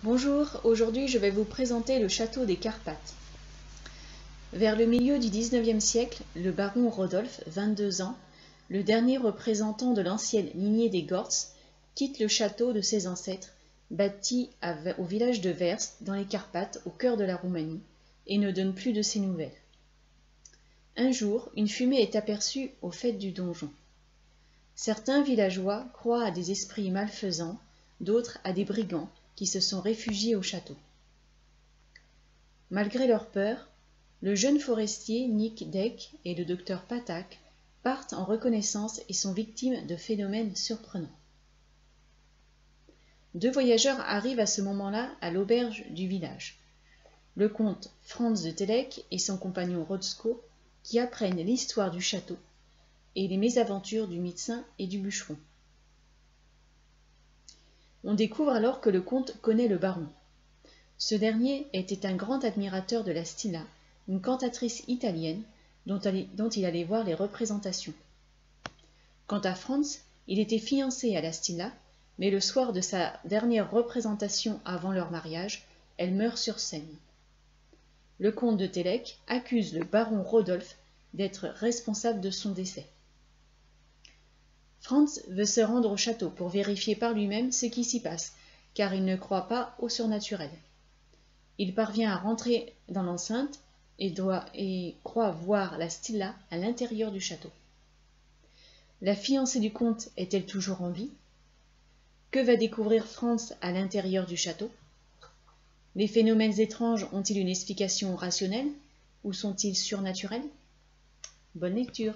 Bonjour, aujourd'hui je vais vous présenter le château des Carpathes. Vers le milieu du XIXe siècle, le baron Rodolphe, 22 ans, le dernier représentant de l'ancienne lignée des Gortz, quitte le château de ses ancêtres, bâti au village de Vers, dans les Carpathes, au cœur de la Roumanie, et ne donne plus de ses nouvelles. Un jour, une fumée est aperçue au faîte du donjon. Certains villageois croient à des esprits malfaisants, d'autres à des brigands, qui se sont réfugiés au château. Malgré leur peur, le jeune forestier Nick Deck et le docteur Patak partent en reconnaissance et sont victimes de phénomènes surprenants. Deux voyageurs arrivent à ce moment-là à l'auberge du village. Le comte Franz de Telek et son compagnon Rodsko qui apprennent l'histoire du château et les mésaventures du médecin et du bûcheron. On découvre alors que le comte connaît le baron. Ce dernier était un grand admirateur de la Stilla, une cantatrice italienne dont il allait voir les représentations. Quant à Franz, il était fiancé à la Stilla, mais le soir de sa dernière représentation avant leur mariage, elle meurt sur scène. Le comte de Telek accuse le baron Rodolphe d'être responsable de son décès. Franz veut se rendre au château pour vérifier par lui-même ce qui s'y passe, car il ne croit pas au surnaturel. Il parvient à rentrer dans l'enceinte et croit voir la Stilla à l'intérieur du château. La fiancée du comte est-elle toujours en vie? Que va découvrir Franz à l'intérieur du château? Les phénomènes étranges ont-ils une explication rationnelle ou sont-ils surnaturels? Bonne lecture!